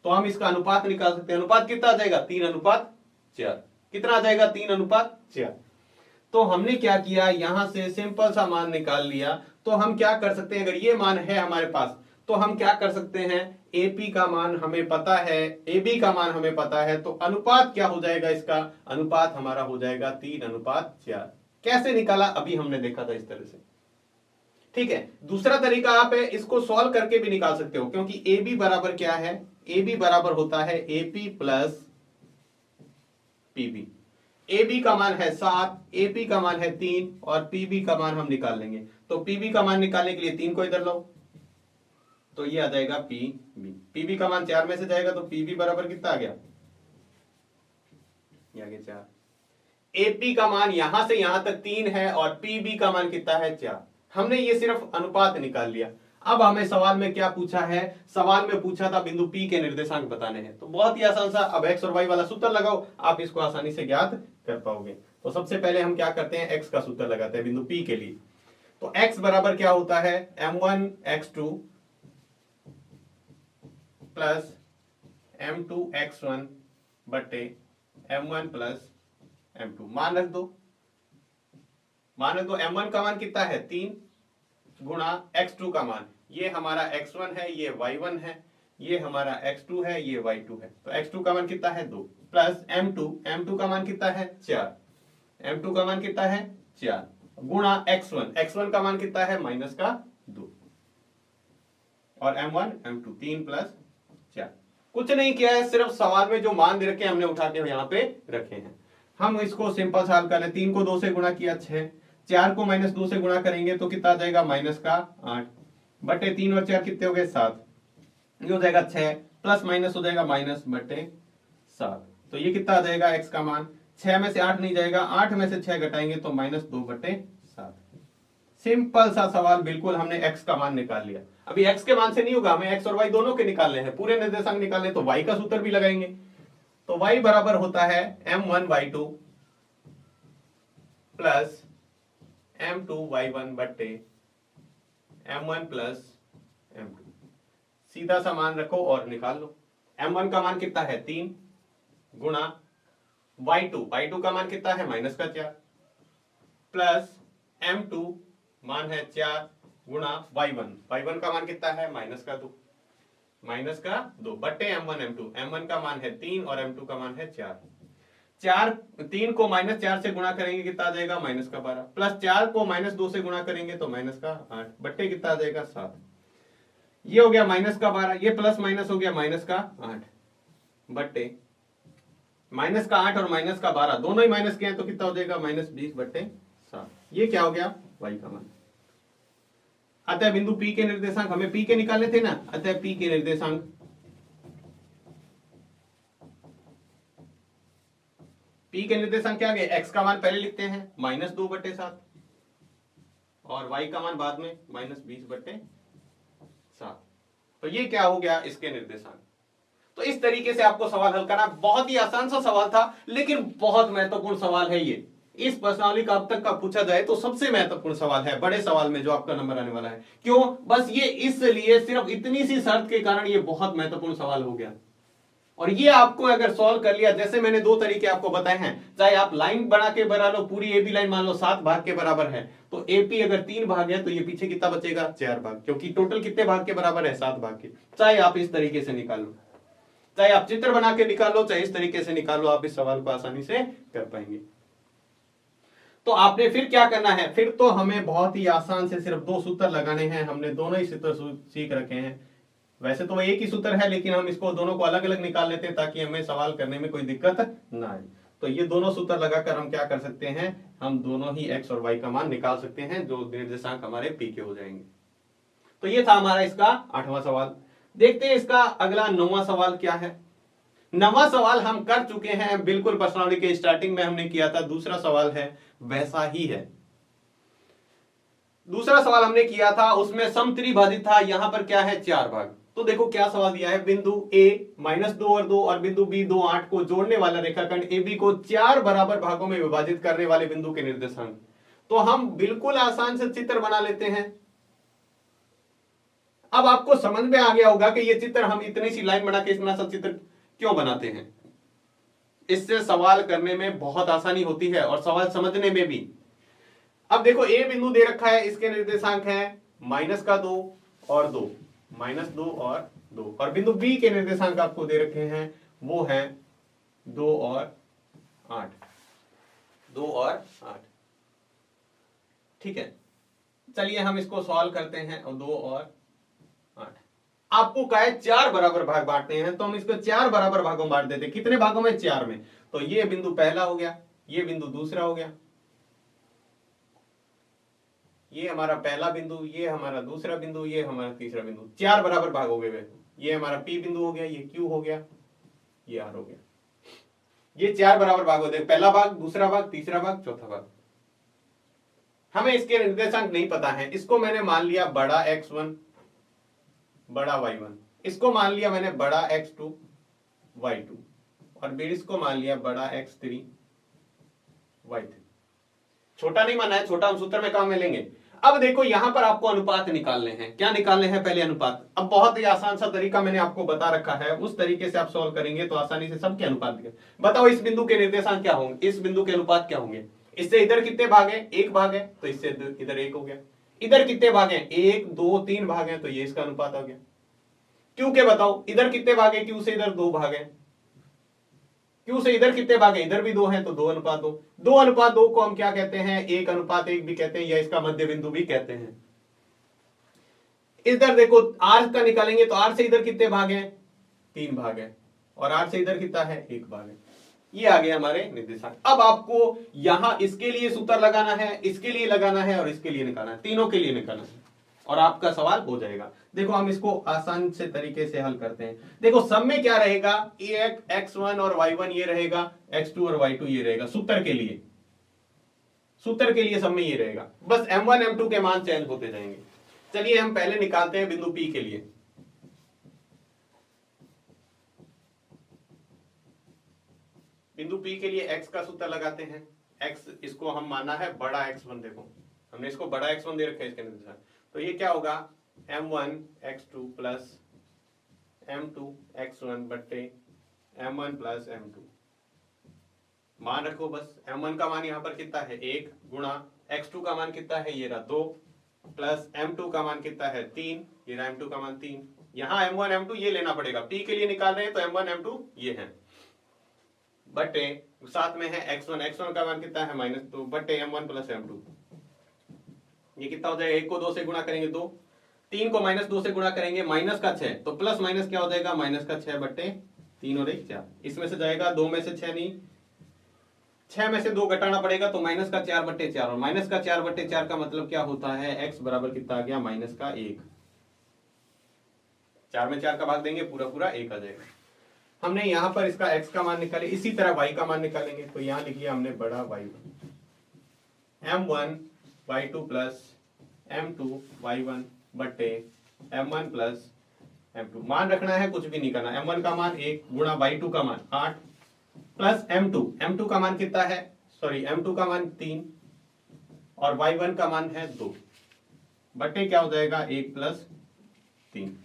A: तो हम इसका अनुपात निकाल सकते हैं, अनुपात कितना आ जाएगा, 3/4। कितना आ जाएगा, 3/4। तो हमने क्या किया, यहां से सिंपल सा मान निकाल लिया। तो हम क्या कर सकते हैं, अगर ये मान है हमारे पास तो हम क्या कर सकते हैं, एपी का मान हमें पता है, एबी का मान हमें पता है, तो अनुपात क्या हो जाएगा, इसका अनुपात हमारा हो जाएगा 3/4। कैसे निकाला, अभी हमने देखा था इस तरह से, ठीक है। दूसरा तरीका आप है इसको सॉल्व करके भी निकाल सकते हो, क्योंकि एबी बराबर क्या है, एबी बराबर होता है एपी प्लस पीबी। AB का मान है 7, AP का मान है 3 और PB का मान हम निकाल लेंगे। तो PB का मान निकालने के लिए 3 को इधर लाओ, तो ये आ जाएगा PB। PB का मान 4 में से जाएगा तो PB बराबर कितना आ गया, ये आ गया 4। AP का मान यहां से यहां तक 3 है और PB का मान कितना है 4। हमने ये सिर्फ अनुपात निकाल लिया। अब हमें सवाल में क्या पूछा है, सवाल में पूछा था बिंदु P के निर्देशांक बताने हैं, तो बहुत ही आसान सा, अब x और y वाला सूत्र लगाओ, आप इसको आसानी से ज्ञात कर पाओगे। तो सबसे पहले हम क्या करते हैं, x का सूत्र लगाते हैं बिंदु P के लिए। तो x बराबर क्या होता है, m1 x2 plus m2 x1 बटे m1 प्लस m2। मान रख दो, m1 का मान कितना है 3 गुणा x2 का मान, ये हमारा x1 है, ये y1 है, ये हमारा x2 है, ये y2 है। तो x2 का मान कितना है 2 प्लस m2 का मान कितना है 4, m2 का मान कितना है 4 गुणा x1 का मान कितना है माइनस का 2 और m1 m2 3 प्लस 4। कुछ नहीं किया है, सिर्फ सवाल में जो मान दे रखे हैं हमने उठा के यहाँ पे रखे हैं। हम इसको सिंपल सॉल्व कर ले। 3 को 2 से गुणा किया 6, 4 को माइनस 2 से गुणा करेंगे तो कितना आ जाएगा माइनस का 8 बटे 3 और 4 कितने हो गए 7, ये हो जाएगा 6 प्लस माइनस हो जाएगा माइनस बटे 7। तो ये कितना आ जाएगा x का मान, 6 में से 8 नहीं जाएगा, 8 में से 6 घटाएंगे तो माइनस 2 बटे 7। सिंपल सा सवाल, बिल्कुल हमने x का मान निकाल लिया। अभी x के मान से नहीं होगा, हमें x और y दोनों के निकालने हैं, पूरे निर्देशांक निकालने, तो y का सूत्र भी लगाएंगे। तो y बराबर होता है m1y2 प्लस m2y1 बटे m1 प्लस m2। सीधा सा मान रखो और निकाल लो। m1 का मान कितना है 3 गुणा y2 का मान कितना है माइनस का 4 प्लस m2 मान है 4 गुणा y1 का मान कितना है माइनस का 2 बटे m1 का मान है 3 और m2 का मान है 4। 3 को माइनस 4 से गुणा करेंगे कितना आ जाएगा माइनस का 12 प्लस 4 को माइनस 2 से गुणा करेंगे तो माइनस का 8 बट्टे कितना आ जाएगा 7। ये हो गया माइनस का 12, ये प्लस माइनस हो गया माइनस का 8 बट्टे माइनस का 8 और माइनस का 12 दोनों ही माइनस के हैं तो कितना हो जाएगा माइनस 20 बट्टे 7। ये क्या हो गया y का मान। अतः बिंदु P के निर्देशांक, हमें P के निकालने थे ना, अतः P के निर्देशांक क्या गए, x का मान पहले लिखते हैं माइनस 2 बट्टे 7 और y का मान बाद में माइनस 20 बट्टे 7। तो ये क्या हो गया इसके निर्देशांक। तो इस तरीके से आपको सवाल हल करना, बहुत ही आसान सा सवाल था लेकिन बहुत महत्वपूर्ण सवाल है ये। इस प्रश्नावली का अब तक का पूछा जाए तो सबसे महत्वपूर्ण सवाल है बड़े सवाल में जो आपका नंबर आने वाला है। क्यों, बस ये इसलिए सिर्फ इतनी सी शर्त के कारण ये बहुत महत्वपूर्ण सवाल हो गया। और ये आपको अगर सॉल्व कर लिया, जैसे मैंने 2 तरीके आपको बताए हैं, चाहे आप लाइन बना के बना लो, पूरी एबी लाइन मान लो 7 भाग के बराबर है, तो एपी अगर 3 भाग है तो ये पीछे कितना बचेगा 4 भाग, क्योंकि टोटल कितने भाग के बराबर है 7 भाग के। चाहे आप इस तरीके से निकाल लो, चाहे आप चित्र बना के निकाल लो, चाहे इस तरीके से निकाल लो, आप इस सवाल को आसानी से कर पाएंगे। तो आपने फिर क्या करना है, फिर तो हमें बहुत ही आसान से सिर्फ 2 सूत्र लगाने हैं। हमने दोनों ही सूत्र सीख रखे हैं, वैसे तो एक ही सूत्र है लेकिन हम इसको दोनों को अलग अलग निकाल लेते हैं ताकि हमें सवाल करने में कोई दिक्कत ना आए। तो ये दोनों सूत्र लगाकर हम क्या कर सकते हैं, हम दोनों ही x और y का मान निकाल सकते हैं जो निर्देशांक हमारे p के हो जाएंगे। तो ये था हमारा इसका 8वां सवाल। देखते हैं इसका अगला 9वां सवाल क्या है। 9वां सवाल हम कर चुके हैं, बिल्कुल प्रश्नावली के स्टार्टिंग में हमने किया था। दूसरा सवाल है वैसा ही है, दूसरा सवाल हमने किया था उसमें समत्रिभाजित था, यहां पर क्या है 4 भाग। तो देखो क्या सवाल दिया है, बिंदु A -2 और 2 और बिंदु B 2 8 को जोड़ने वाला रेखाखंड AB को 4 बराबर भागों में विभाजित करने वाले बिंदु के निर्देशांक। तो हम बिल्कुल आसान से चित्र बना लेते हैं। अब आपको समझ में आ गया होगा कि ये चित्र हम इतनी सी लाइन बना के इतना सा चित्र क्यों बनाते हैं। इससे सवाल करने में बहुत आसानी होती है और सवाल समझने में भी। अब देखो A बिंदु दे रखा है, इसके निर्देशांक है -2 और 2, -2 और 2, और बिंदु B के निर्देशांक आपको दे रखे हैं वो है 2 और 8, 2 और 8। ठीक है, चलिए हम इसको सॉल्व करते हैं। 2 और 8 आपको कहा है 4 बराबर भाग बांटते हैं, तो हम इसको 4 बराबर भागों में बांट देते हैं। कितने भागों में, 4 में। तो ये बिंदु पहला हो गया, ये बिंदु दूसरा हो गया, ये हमारा पहला बिंदु, ये हमारा दूसरा बिंदु, ये हमारा तीसरा बिंदु। 4 बराबर भाग हो गए। ये हमारा P बिंदु हो गया, ये Q हो गया, ये R हो गया। ये 4 बराबर भाग हो गए, पहला भाग, दूसरा भाग, तीसरा भाग, चौथा भाग। हमें इसके निर्देशांक नहीं पता है, इसको मैंने मान लिया बड़ा X1 बड़ा Y1, इसको मान लिया मैंने बड़ा X2 Y2, और फिर इसको मान लिया बड़ा X3 Y3। छोटा नहीं माना है, छोटा हम सूत्र में काम में लेंगे। अब देखो यहां पर आपको अनुपात निकालने हैं। क्या निकालने हैं, पहले अनुपात। अब बहुत ही आसान सा तरीका मैंने आपको बता रखा है, उस तरीके से आप सॉल्व करेंगे तो आसानी से सबके अनुपात दिखेंगे। बताओ इस बिंदु के निर्देशांक क्या होंगे, इस बिंदु के अनुपात क्या होंगे। इससे इधर कितने भाग है, 1 भाग है, तो इससे इधर 1 हो गया। इधर कितने भाग हैं, 1 2 3 भाग हैं, तो ये इसका अनुपात आ गया। क्यू के बताओ, इधर कितने भाग है, क्यू से इधर 2 भाग है, क्यू से इधर कितने भाग है, इधर भी 2 है, तो 2:2। 2:2 को हम क्या कहते हैं, 1:1 भी कहते हैं, या इसका मध्य बिंदु भी कहते हैं। इधर देखो आर का निकालेंगे तो आर से इधर कितने भाग हैं, 3 भाग है, और आर से इधर कितना है, 1 भाग है। ये आ गए हमारे निर्देशांक। अब आपको यहां इसके लिए सूत्र लगाना है, इसके लिए लगाना है, और इसके लिए निकालना है, तीनों के लिए निकालना है, और आपका सवाल हो जाएगा। देखो हम इसको आसान से तरीके से हल करते हैं। देखो सब में क्या रहेगा, x1 और y1 ये रहेगा, x2 और y2 ये रहेगा। सूत्र के लिए सब में ये रहेगा, बस m1 m2 के मान चेंज होते जाएंगे। चलिए हम पहले निकालते हैं बिंदु P के लिए। बिंदु P के लिए x का सूत्र लगाते हैं। x इसको हम माना है बड़ा x1, देखो हमने इसको बड़ा x1 दे रखा है इसके निर्देशांक, तो ये क्या होगा, m1 x2 plus m2 x1 बट्टे m1 प्लस m2। मान रखो बस, m1 का मान यहां पर कितना है, 1 गुणा x2 का मान कितना है, ये रहा 2, प्लस m2 का मान कितना है, 3, ये रहा m2 का मान 3। यहां m1 m2 ये लेना पड़ेगा, p के लिए निकाल रहे हैं तो m1 m2 ये है, बटे साथ में है x1 का मान कितना है, -2 बटे m1 प्लस m2। ये कितना हो जाएगा, 1 को 2 से गुणा करेंगे 2, 3 को -2 से गुणा करेंगे माइनस का 6, तो प्लस माइनस क्या हो जाएगा, माइनस का 6 बटे 3 और 1 4। इसमें से जाएगा 2 में से 6 नहीं, 6 में से 2 घटाना पड़ेगा, तो माइनस का 4 बटे 4, और माइनस का 4 बटे 4 का मतलब क्या होता है, x बराबर कितना आ गया, -1। 4 में 4 का भाग देंगे, पूरा पूरा 1 आ जाएगा। हमने यहां पर इसका x का मान निकाले, इसी तरह y का मान निकालेंगे, तो यहां लिख लिया हमने बड़ा y1, m1 y2 plus m2 y1 बटे m1 प्लस m2। मान रखना है, कुछ भी नहीं करना। m1 का मान 1 गुणा y2 का मान 8 प्लस m2 का मान कितना है, सॉरी m2 का मान 3 और y1 का मान है 2 बटे क्या हो जाएगा, 1 प्लस 3।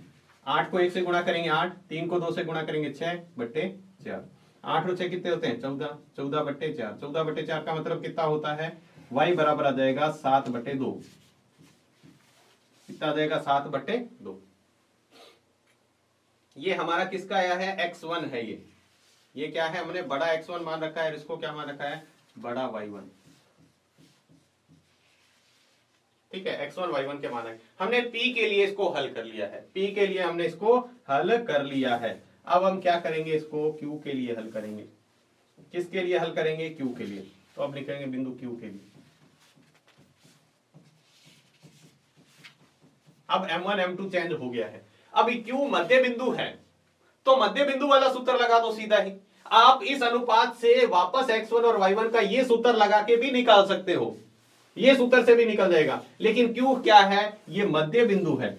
A: 8 को 1 से गुणा करेंगे 8, 3 को 2 से गुणा करेंगे 6 बटे 4। 8 और 6 कितने होते हैं, 14, 14 बटे 4। 14 बटे 4 का मतलब कितना होता है, y बराबर आ जाएगा 7 बटे 2। कितना आ जाएगा, 7 बटे 2। ये हमारा किसका आया है, x1 है। ये क्या है, हमने बड़ा x1 मान रखा है, इसको क्या मान रखा है, बड़ा y1। ठीक है, x1 y1 के मान है। हमने p के लिए इसको हल कर लिया है, p के लिए हमने इसको हल कर लिया है। अब हम क्या करेंगे, इसको q के लिए हल करेंगे। किसके लिए हल करेंगे, q के लिए। तो अब लिखेंगे बिंदु q के लिए। अब m1 m2 चेंज हो गया है, अब q मध्य बिंदु है, तो मध्य बिंदु वाला सूत्र लगा दो सीधा ही। आप इस अनुपात से वापस x1 और y1 का ये सूत्र लगा के भी निकाल सकते हो, ये सूत्र से भी निकल जाएगा। लेकिन q क्या है, ये मध्य बिंदु है।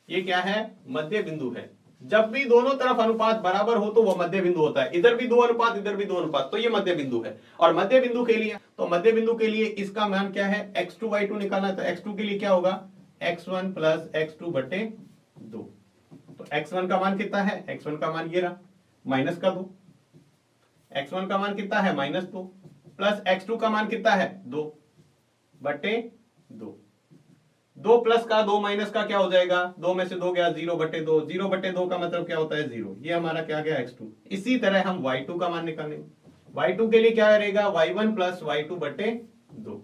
A: ये क्या है, मध्य बिंदु है। जब भी दोनों तरफ अनुपात बराबर हो तो वह मध्य बिंदु होता है। इधर भी 2 अनुपात, इधर भी 2 अनुपात, तो ये मध्य बिंदु है। और मध्य बिंदु के लिए, तो मध्य बिंदु के लिए इसका मान क्या है, x2 y2 निकालना है। तो x2 के लिए क्या होगा, x1 प्लस x2 बटे 2। तो x1 का मान कितना है, x1 का मान ये रहा, माइनस का 2। x1 का मान कितना है, -2, प्लस x2 का मान कितना है, 2 बटे 2। 2 प्लस का 2 माइनस का क्या हो जाएगा, 2 में से 2 गया, 0 बटे 2। 0 बटे 2 का मतलब क्या होता है, 0। ये हमारा क्या गया, x2। इसी तरह हम y2 का मान निकालेंगे। y2 के लिए क्या रहेगा, y1 प्लस y2 बटे 2।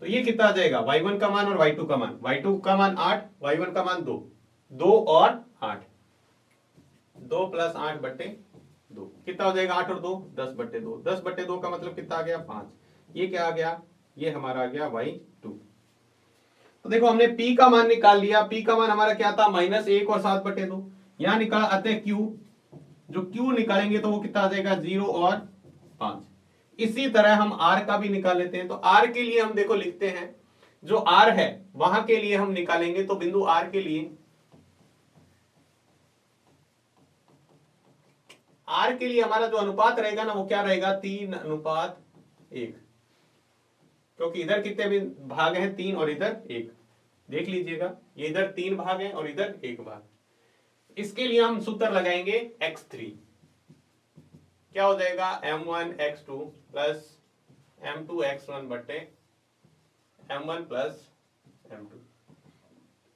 A: तो ये कितना आ जाएगा, y1 का मान और y2 का मान। y2 का मान 8, y1 का मान 2, 2 और 8, 2 प्लस 8 बटे 2 कितना हो जाएगा, 8 और 2 10 बटे 2। 10 बटे 2 का मतलब कितना आ गया, 5। ये क्या आ गया, ये हमारा आ गया y2। तो देखो हमने p का मान निकाल लिया। p का मान हमारा क्या था, -1 और 7 बटे 2। यहां निकाल आते हैं q, जो q निकालेंगे तो वो कितना आ जाएगा, 0 और 5। इसी तरह हम r का भी निकाल लेते हैं। तो r के लिए हम देखो लिखते हैं, जो r है वहां के लिए हम निकालेंगे। तो बिंदु r के लिए, r के लिए हमारा जो अनुपात रहेगा ना, वो क्या रहेगा, 3:1। क्योंकि इधर कितने भी भाग हैं, 3 और इधर 1। देख लीजिएगा, ये इधर 3 भाग हैं और इधर 1 भाग। इसके लिए हम सूत्र लगाएंगे x3। क्या हो जाएगा, m1 x2 plus m2 x1 बटे m1 प्लस m2।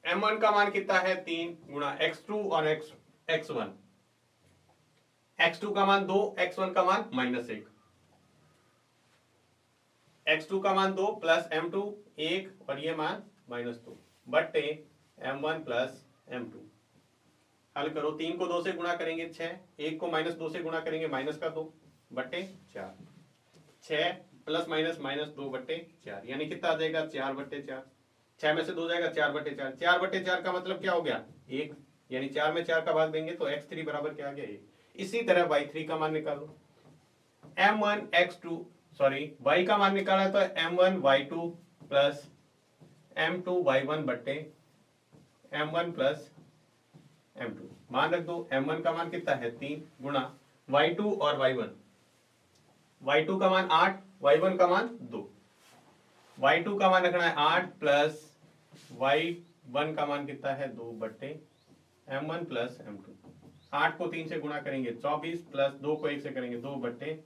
A: m1 का मान कितना है 3 गुणा x2 और x1, x2 का मान 2, x1 का मान -1, x2 का मान 2 प्लस m2 1 और ये मान -2 बट्टे m1 प्लस m2। हल करो, 3 को 2 से गुणा करेंगे 6, 1 को -2 से गुणा करेंगे -2 बट्टे 4, 6 प्लस -2 बट्टे 4 यानी कितना आ जाएगा 4 बट्टे 4, 6 में से 2 जाएगा 4 बट्टे 4, 4 बट्टे 4 का मतलब क्या हो गया 1, यानी 4 में 4 का भाग देंगे तो x3 बराबर क्या आ गया 1। इसी तरह y3 का मान निकालो, m1 x2 सॉरी y का मान निकाला तो m1 y2 plus m2 y1 बट्टे m1 प्लस m2। मान रख दो, m1 का मान कितना है 3 गुणा y2 और y1, y2 का मान 8, y1 का मान 2, y2 का मान रखना है 8 प्लस y1 का मान कितना है 2 बट्टे m1 प्लस m2। 8 को 3 से गुणा करेंगे 24 प्लस 2 को 1 से करेंगे 2 बट्टे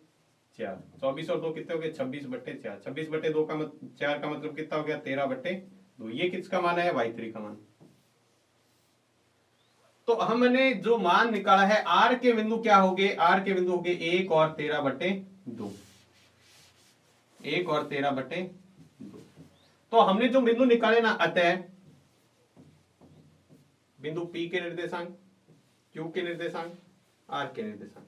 A: 4, 24 और 2 कितने हो गए 26 बट्टे 4, 26 बट्टे 2 का 4 का मतलब कितना हो गया 13 बट्टे 2। ये किसका मान है y3 का मान। तो हमने जो मान निकाला है r के बिंदु क्या हो गए, r के बिंदु हो गए 1 और 13 बट्टे 2, 1 और 13 बट्टे 2। तो हमने जो बिंदु निकाले ना, अतः बिंदु P के निर्देशांक, Q के निर्देशांक, R के निर्देशांक,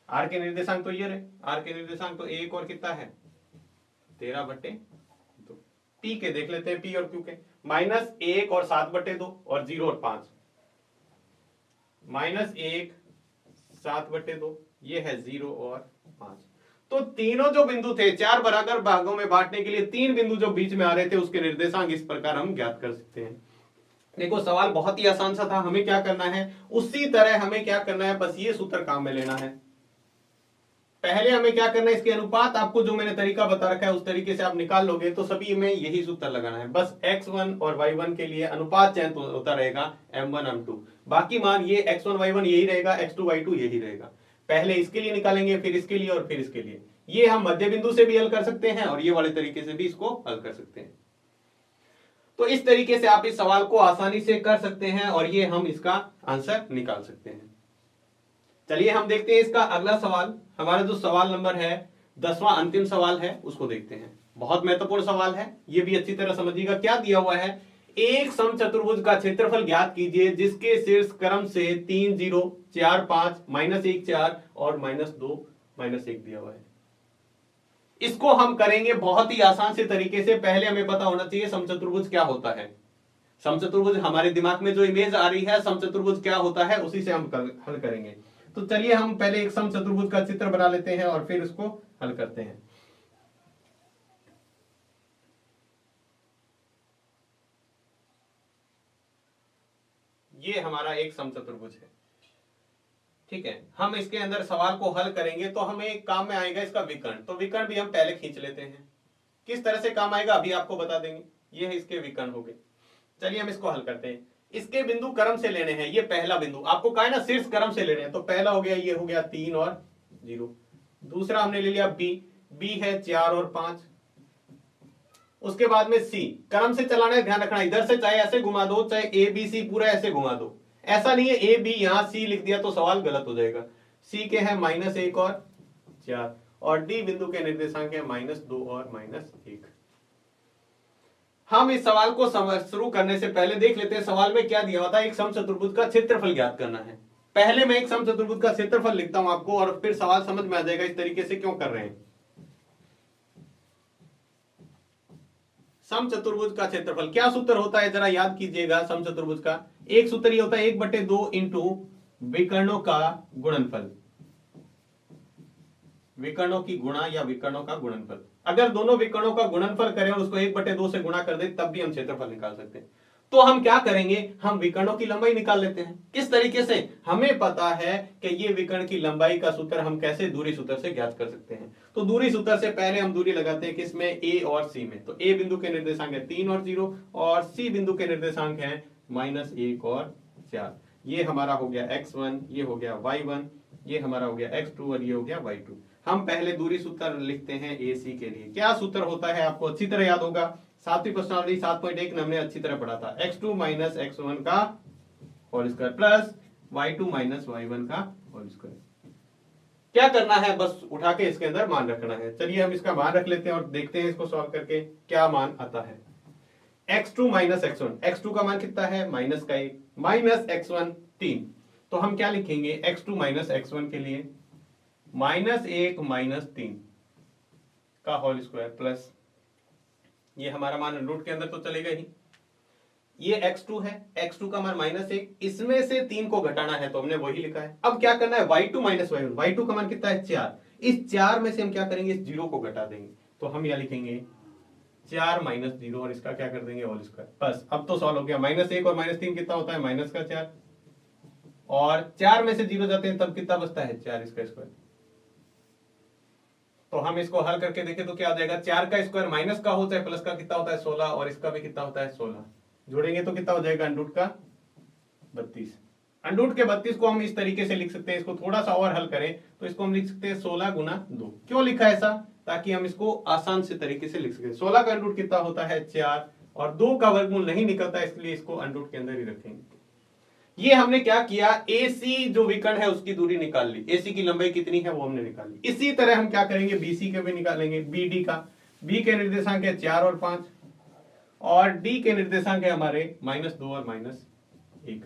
A: R के निर्देशांक तो ये रहे, R के निर्देशांक तो 1 और कितना है 13 बट्टे 2। P के देख लेते हैं, P और Q के, -1 और 7 बट्टे 2 और 0 और 5, -1 7 बट्टे 2 ये है 0 और 5। तो तीनों जो बिंदु थे 4 बराबर भागों में बांटने के लिए 3 बिंदु जो बीच में आ रहे थे उसके निर्देशांक इस प्रकार हम ज्ञात कर सकते हैं। देखो सवाल बहुत ही आसान सा था, हमें क्या करना है उसी तरह हमें क्या करना है, बस ये सूत्र काम में लेना है। पहले हमें क्या करना है, इसके अनुपात आपको जो मैंने तरीका बता रखा है उस तरीके से आप निकाल लोगे तो सभी में यही सूत्र लगाना है। बस x1 और y1 के लिए अनुपात चयन होता रहेगा m1 m2, बाकी मान ये x1 y1 यही रहेगा, x2 y2 यही रहेगा। पहले इसके लिए निकालेंगे, फिर इसके लिए और फिर इसके लिए। ये हम मध्य बिंदु से भी हल कर सकते हैं और ये वाले तरीके से भी इसको हल कर सकते हैं। तो इस तरीके से आप इस सवाल को आसानी से कर सकते हैं और ये हम इसका आंसर निकाल सकते हैं। चलिए हम देखते हैं इसका अगला सवाल। हमारा जो सवाल नंबर है 10वां अंतिम सवाल है उसको देखते हैं। बहुत महत्वपूर्ण सवाल है, ये भी अच्छी तरह समझिएगा। क्या दिया हुआ है, एक समचतुर्भुज का क्षेत्रफल ज्ञात कीजिए जिसके शीर्ष क्रम से 3 0 4 5 -1 4 और -2 -1 दिया हुआ है। इसको हम करेंगे बहुत ही आसान से तरीके से। पहले हमें पता होना चाहिए समचतुर्भुज क्या होता है। समचतुर्भुज हमारे दिमाग में जो इमेज आ रही है समचतुर्भुज क्या होता है उसी से हम हल करेंगे। तो चलिए हम पहले एक समचतुर्भुज का चित्र बना लेते हैं और फिर इसको हल करते हैं। ये हमारा एक समचतुर्भुज है, ठीक है। हम इसके अंदर सवाल को हल करेंगे तो हमें काम में आएगा इसका विकर्ण। तो विकर्ण भी हम पहले खींच लेते हैं। किस तरह से काम आएगा अभी आपको बता देंगे। ये है इसके विकर्ण हो गए। चलिए हम इसको हल करते हैं। इसके बिंदु क्रम से लेने हैं। ये पहला बिंदु आपको कहा है ना शीर्ष क्रम से लेने हैं, तो पहला हो गया, ये हो गया 3 और 0। दूसरा हमने ले लिया बी है 4 और 5। उसके बाद में सी, क्रम से चलाना है, ध्यान रखना। इधर से चाहे ऐसे घुमा दो, चाहे ए बी सी पूरा ऐसे घुमा दो। ऐसा नहीं है ए बी यहां सी लिख दिया तो सवाल गलत हो जाएगा। सी के हैं -1 और 4 और डी बिंदु के निर्देशांक है -2 और -1। हम इस सवाल को शुरू करने से पहले देख लेते हैं सवाल में क्या दिया हुआ था। एक समचतुर्भुज का क्षेत्रफल ज्ञात करना है। पहले मैं एक समचतुर्भुज का क्षेत्रफल लिखता हूं आपको और फिर सवाल समझ में आ जाएगा इस तरीके से क्यों कर रहे हैं। समचतुर्भुज का क्षेत्रफल क्या सूत्र होता है जरा याद कीजिएगा। समचतुर्भुज का एक सूत्र ये होता है 1/2 इंटू विकर्णों का गुणनफल, विकर्णों की गुणा या विकर्णों का गुणनफल। अगर दोनों विकर्णों का गुणनफल करें और उसको 1/2 से गुणा कर दे तब भी हम क्षेत्रफल निकाल सकते हैं। तो हम क्या करेंगे, हम विकर्णों की लंबाई निकाल लेते हैं। किस तरीके से, हमें पता है कि ये विकर्ण की लंबाई का सूत्र हम कैसे दूरी सूत्र से ज्ञात कर सकते हैं। तो दूरी सूत्र से पहले हम दूरी लगाते हैं किसमें, ए और सी में। तो ए बिंदु के निर्देशांक है 3 और 0 और सी बिंदु के निर्देशांक है -1 और 4। ये हमारा हो गया x1, ये हो गया y1, ये हमारा हो गया x2 और ये हो गया y2। हम पहले दूरी सूत्र लिखते हैं AC के लिए। क्या सूत्र होता है आपको अच्छी तरह याद होगा। सातवीं प्रश्नावली 7.1 हमने अच्छी तरह पढ़ा था। x2 माइनस x1 का whole square plus y2 minus y1 का होल स्क्वायर। क्या करना है, बस उठा के इसके अंदर मान रखना है। चलिए हम इसका मान रख लेते हैं और देखते हैं इसको सॉल्व करके क्या मान आता है। x2 माइनस x1, x2 का मान कितना है माइनस का 1 माइनस x1 3, तो हम क्या लिखेंगे x2 माइनस x1 के लिए माइनस 1 माइनस 3 का होल स्क्वायर प्लस ये हमारा मान रूट के अंदर तो चलेगा ही, ये x2 है, x2 का मान माइनस 1, इसमें से 3 को घटाना है तो हमने वही लिखा है। अब क्या करना है y2 माइनस y1, y2 का मान कितना है 4, इस 4 में से हम क्या करेंगे इस 0 को घटा देंगे, तो हम यह लिखेंगे 4 माइनस 0 और इसका क्या कर देंगे होल स्क्वायर। बस अब तो सॉल्व हो गया। माइनस 1 और माइनस 3 कितना होता है माइनस का 4, और 4 में से 0 जाते हैं तब कितना बचता है 4 इसका स्क्वायर। तो हम इसको हल करके देखें तो क्या आ जाएगा, 4 का स्क्वायर माइनस का होता है प्लस का कितना होता है 16, और इसका भी कितना होता है 16, जोड़ेंगे तो कितना हो जाएगा अंडरूट का 32। अंडरूट के 32 को हम इस तरीके से लिख सकते हैं, इसको थोड़ा सा और हल करें तो इसको हम लिख सकते हैं 16 गुना 2। क्यों लिखा है ऐसा, ताकि हम इसको आसान से तरीके से लिख सकें। 16 का अंडरूट कितना होता है 4, और 2 का वर्गमूल नहीं निकलता, इसलिए इसको अंडरूट के अंदर ही रखेंगे। ये हमने क्या किया, AC जो विकर्ण है उसकी दूरी निकाल ली, AC की लंबाई कितनी है वो हमने निकाल ली। इसी तरह हम क्या करेंगे BC के भी निकालेंगे, BD का। B के निर्देशांक है 4 और 5, और D के निर्देशांक है हमारे -2 और -1।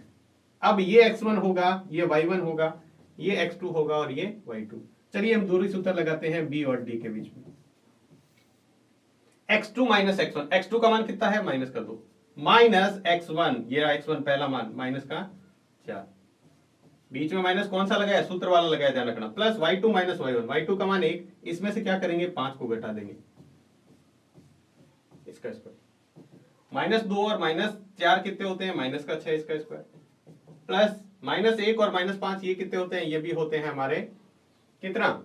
A: अब ये x1 होगा, ये y1 होगा, ये x2 होगा और ये y2। चलिए हम दूरी सूत्र लगाते हैं B और D के बीच में। x2 माइनस x1, x2 का मान कितना है माइनस का 2, माइनस x1, ये x1 पहला मान माइनस का 4, बीच में माइनस कौन सा लगाया सूत्र वाला लगाया, ध्यान रखना, plus y2 minus y1, y2 का मान 1, इसमें से क्या करेंगे 5 को घटा देंगे इसका स्क्वायर, -2 और -4 कितने होते हैं माइनस का 6 इसका स्क्वायर, प्लस -1 और -5 ये कितने होते हैं, ये भी होते हैं हमारे कितना,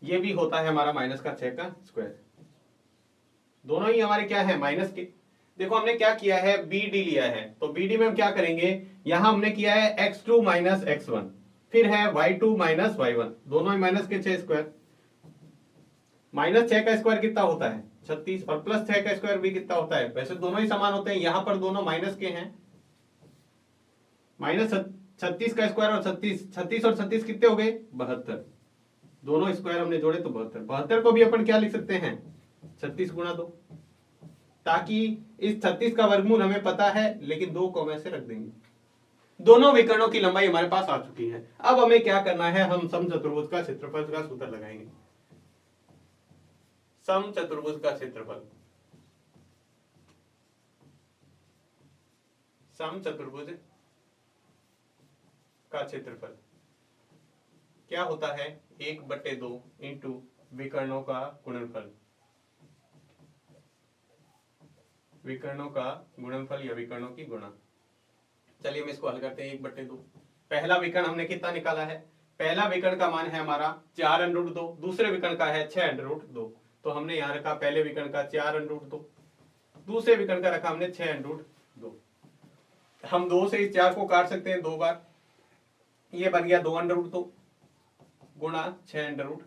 A: ये भी होता है हमारा माइनस का 6 का स्क्वायर। दोनों ही हमारे क्या है माइनस के। देखो हमने क्या किया है BD लिया है, तो BD में हम क्या करेंगे, यहां हमने किया है x2 माइनस x1, फिर है y2 माइनस y1, दोनों ही माइनस के 6 स्क्वायर, -6 का स्क्वायर कितना होता है 36, और +6 का स्क्वायर भी कितना होता है, वैसे दोनों ही समान होते हैं, यहां पर दोनों माइनस के हैं, -36 का स्क्वायर और 36 और 36 कितने हो गए 72, दोनों स्क्वायर हमने जोड़े तो 72 को भी अपन क्या लिख सकते हैं 36 गुणा 2, ताकि इस 36 का वर्गमूल हमें पता है, लेकिन 2 को हम ऐसे रख देंगे। दोनों विकर्णों की लंबाई हमारे पास आ चुकी है। अब हमें क्या करना है, हम समचतुर्भुज का क्षेत्रफल का सूत्र लगाएंगे। समचतुर्भुज का क्षेत्रफल, समचतुर्भुज का क्षेत्रफल क्या होता है 1/2 इंटू विकर्णों का गुणनफल, विकर्णों का गुणनफल या विकर्णों की गुणा। चलिए हम इसको हल करते हैं 1/2। पहला विकर्ण हमने कितना निकाला है, पहला विकर्ण का मान है हमारा 4√2, दूसरे विकर्ण का है 6√2, तो हमने यहाँ रखा पहले विकर्ण का 4√2, दूसरे विकर्ण का रखा हमने 6√2। हम 2 से इस 4 को काट सकते हैं 2 बार, ये बन गया 2√2 गुणा 6√2,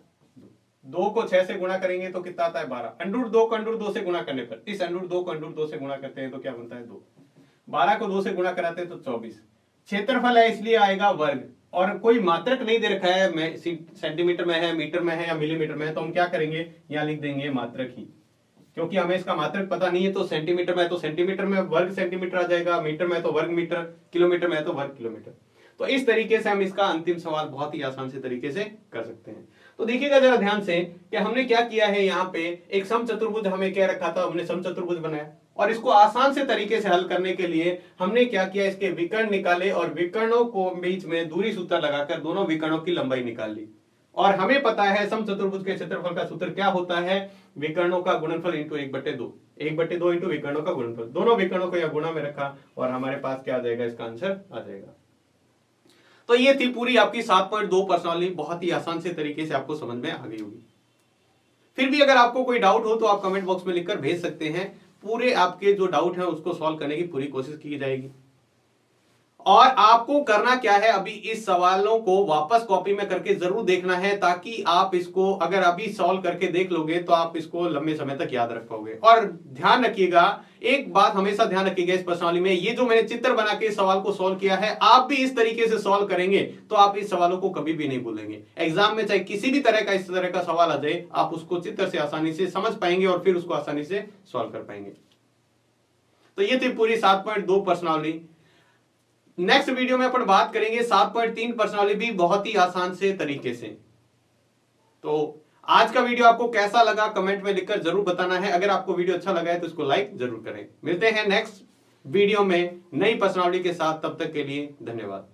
A: 2 को 6 से गुणा करेंगे तो कितना आता है 12, √2 को √2 से गुणा करने पर, इस √2 को √2 से गुणा करते हैं तो क्या बनता है 2, 12 को 2 से गुणा कराते हैं तो 24। क्षेत्रफल है इसलिए आएगा वर्ग, और कोई मात्रक नहीं दे रखा है, सेंटीमीटर में है, मीटर में है या मिलीमीटर में है, तो हम क्या करेंगे यहाँ लिख देंगे मात्रक ही, क्योंकि हमें इसका मात्रक पता नहीं है। तो सेंटीमीटर में है तो सेंटीमीटर में वर्ग सेंटीमीटर आ जाएगा, मीटर में है तो वर्ग मीटर, किलोमीटर में है तो वर्ग किलोमीटर। तो इस तरीके से हम इसका अंतिम सवाल बहुत ही आसान से तरीके से कर सकते हैं। तो देखिएगा जरा ध्यान से कि हमने क्या किया है, यहाँ पे एक समचतुर्भुज हमें क्या रखा था, हमने समचतुर्भुज बनाया, और इसको आसान से तरीके से हल करने के लिए हमने क्या किया, इसके विकर्ण निकाले और विकर्णों को बीच में दूरी सूत्र लगाकर दोनों विकर्णों की लंबाई निकाल ली। और हमें पता है समचतुर्भुज के क्षेत्रफल का सूत्र क्या होता है, विकर्णों का गुणनफल इंटू 1/2, 1/2 इंटू विकर्णों का गुणनफल। दोनों विकर्णों को यह गुणा में रखा और हमारे पास क्या आ जाएगा, इसका आंसर आ जाएगा। तो ये थी पूरी आपकी 7.2 प्रश्नावली, बहुत ही आसान से तरीके से आपको समझ में आ गई होगी। फिर भी अगर आपको कोई डाउट हो तो आप कमेंट बॉक्स में लिखकर भेज सकते हैं, पूरे आपके जो डाउट हैं उसको सॉल्व करने की पूरी कोशिश की जाएगी। और आपको करना क्या है, अभी इस सवालों को वापस कॉपी में करके जरूर देखना है, ताकि आप इसको अगर अभी सॉल्व करके देख लोगे तो आप इसको लंबे समय तक याद रख पाओगे। और ध्यान रखिएगा, एक बात हमेशा ध्यान रखिएगा इस प्रश्नावली में, ये जो मैंने चित्र बना के इस सवाल को सॉल्व किया है, आप भी इस तरीके से सॉल्व करेंगे तो आप इस सवालों को कभी भी नहीं भूलेंगे। एग्जाम में चाहे किसी भी तरह का इस तरह का सवाल आ जाए, आप उसको चित्र से आसानी से समझ पाएंगे और फिर उसको आसानी से सॉल्व कर पाएंगे। तो ये थी पूरी 7.2 प्रश्नावली। नेक्स्ट वीडियो में अपन बात करेंगे 7.3 प्रश्नावली भी बहुत ही आसान से तरीके से। तो आज का वीडियो आपको कैसा लगा कमेंट में लिखकर जरूर बताना है। अगर आपको वीडियो अच्छा लगा है तो इसको लाइक जरूर करें। मिलते हैं नेक्स्ट वीडियो में नई प्रश्नावली के साथ, तब तक के लिए धन्यवाद।